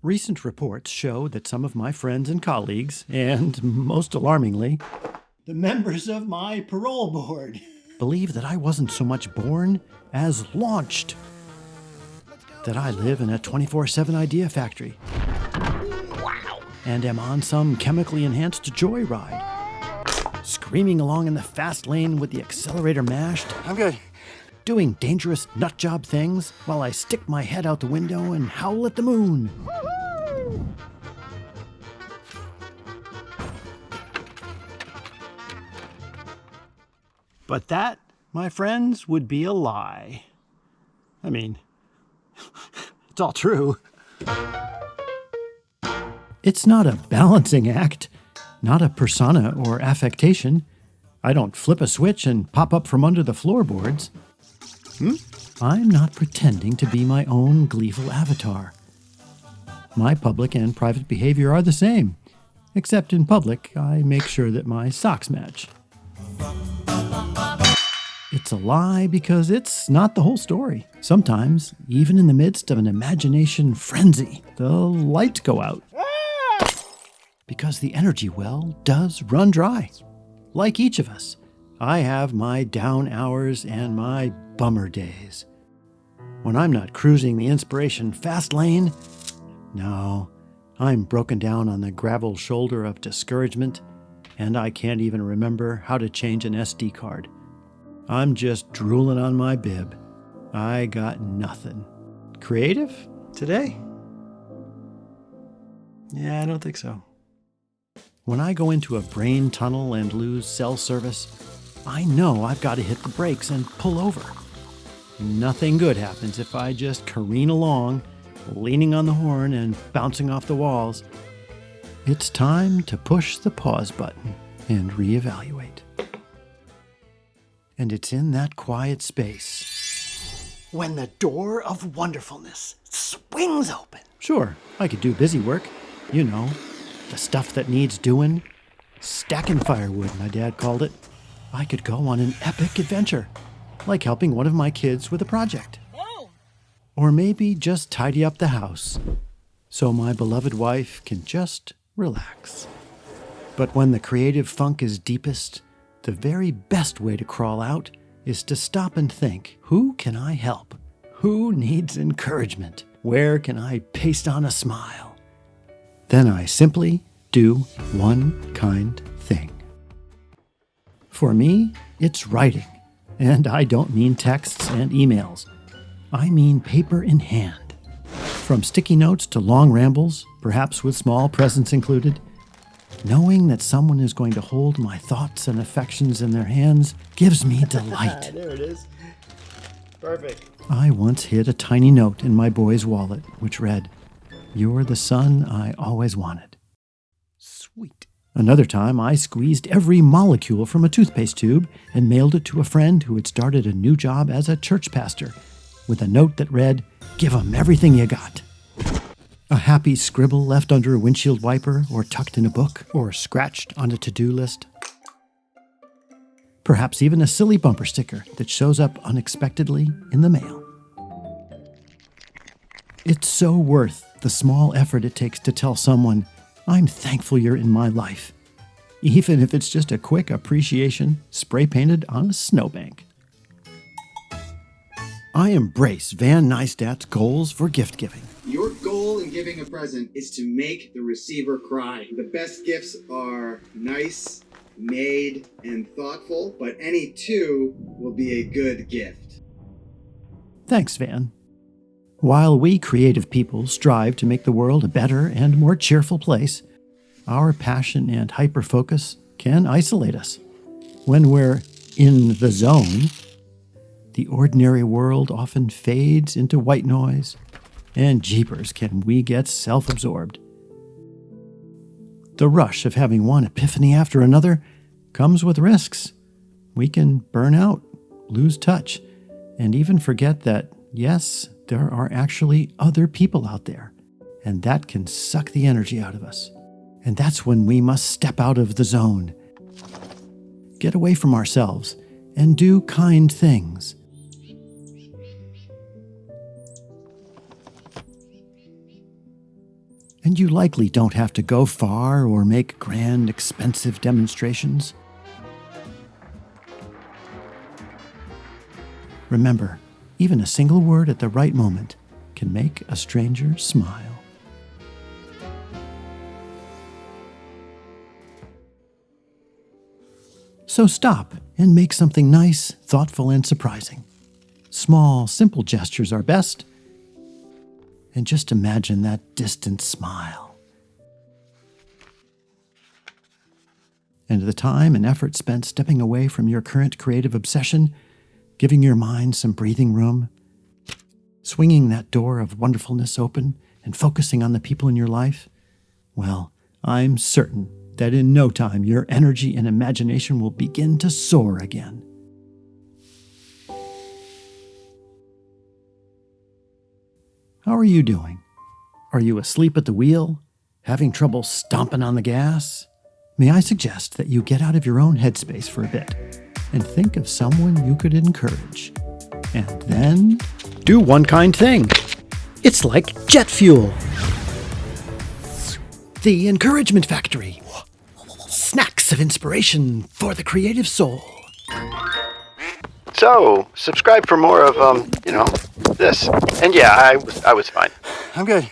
Recent reports show that some of my friends and colleagues, and most alarmingly, the members of my parole board, believe that I wasn't so much born as launched. That I live in a 24/7 idea factory. Wow. And am on some chemically enhanced joyride. Screaming along in the fast lane with the accelerator mashed. I'm good. Doing dangerous nutjob things while I stick my head out the window and howl at the moon. But that, my friends, would be a lie. I mean, it's all true. It's not a balancing act, not a persona or affectation. I don't flip a switch and pop up from under the floorboards. I'm not pretending to be my own gleeful avatar. My public and private behavior are the same, except in public, I make sure that my socks match. It's a lie because it's not the whole story. Sometimes, even in the midst of an imagination frenzy, the lights go out. Because the energy well does run dry. Like each of us, I have my down hours and my bummer days. When I'm not cruising the inspiration fast lane, no, I'm broken down on the gravel shoulder of discouragement, and I can't even remember how to change an SD card. I'm just drooling on my bib. I got nothing. Creative today? Yeah, I don't think so. When I go into a brain tunnel and lose cell service, I know I've got to hit the brakes and pull over. Nothing good happens if I just careen along, leaning on the horn and bouncing off the walls. It's time to push the pause button and reevaluate. And it's in that quiet space when the door of wonderfulness swings open. Sure, I could do busy work. You know, the stuff that needs doing. Stacking firewood, my dad called it. I could go on an epic adventure, like helping one of my kids with a project. Oh. Or maybe just tidy up the house, so my beloved wife can just relax. But when the creative funk is deepest, the very best way to crawl out is to stop and think, who can I help? Who needs encouragement? Where can I paste on a smile? Then I simply do one kind thing. For me, it's writing. And I don't mean texts and emails. I mean paper in hand. From sticky notes to long rambles, perhaps with small presents included, knowing that someone is going to hold my thoughts and affections in their hands gives me delight. There it is. Perfect. I once hid a tiny note in my boy's wallet, which read, "You're the son I always wanted." Sweet. Another time, I squeezed every molecule from a toothpaste tube and mailed it to a friend who had started a new job as a church pastor, with a note that read, "Give 'em everything you got." A happy scribble left under a windshield wiper, or tucked in a book, or scratched on a to-do list. Perhaps even a silly bumper sticker that shows up unexpectedly in the mail. It's so worth the small effort it takes to tell someone, "I'm thankful you're in my life," even if it's just a quick appreciation spray-painted on a snowbank. I embrace Van Neistat's goals for gift giving. Your goal in giving a present is to make the receiver cry. The best gifts are nice, made, and thoughtful, but any two will be a good gift. Thanks, Van. While we creative people strive to make the world a better and more cheerful place, our passion and hyper-focus can isolate us. When we're in the zone, the ordinary world often fades into white noise, and jeepers can we get self-absorbed. The rush of having one epiphany after another comes with risks. We can burn out, lose touch, and even forget that, yes, there are actually other people out there, and that can suck the energy out of us. And that's when we must step out of the zone, get away from ourselves, and do kind things. And you likely don't have to go far or make grand, expensive demonstrations. Remember, even a single word at the right moment can make a stranger smile. So stop and make something nice, thoughtful, and surprising. Small, simple gestures are best. And just imagine that distant smile. And the time and effort spent stepping away from your current creative obsession, giving your mind some breathing room, swinging that door of wonderfulness open and focusing on the people in your life, well, I'm certain that in no time your energy and imagination will begin to soar again. How are you doing? Are you asleep at the wheel? Having trouble stomping on the gas? May I suggest that you get out of your own headspace for a bit and think of someone you could encourage. And then do one kind thing. It's like jet fuel. The Encouragement Factory. Snacks of inspiration for the creative soul. So, subscribe for more of, this. And yeah, I was fine. I'm good.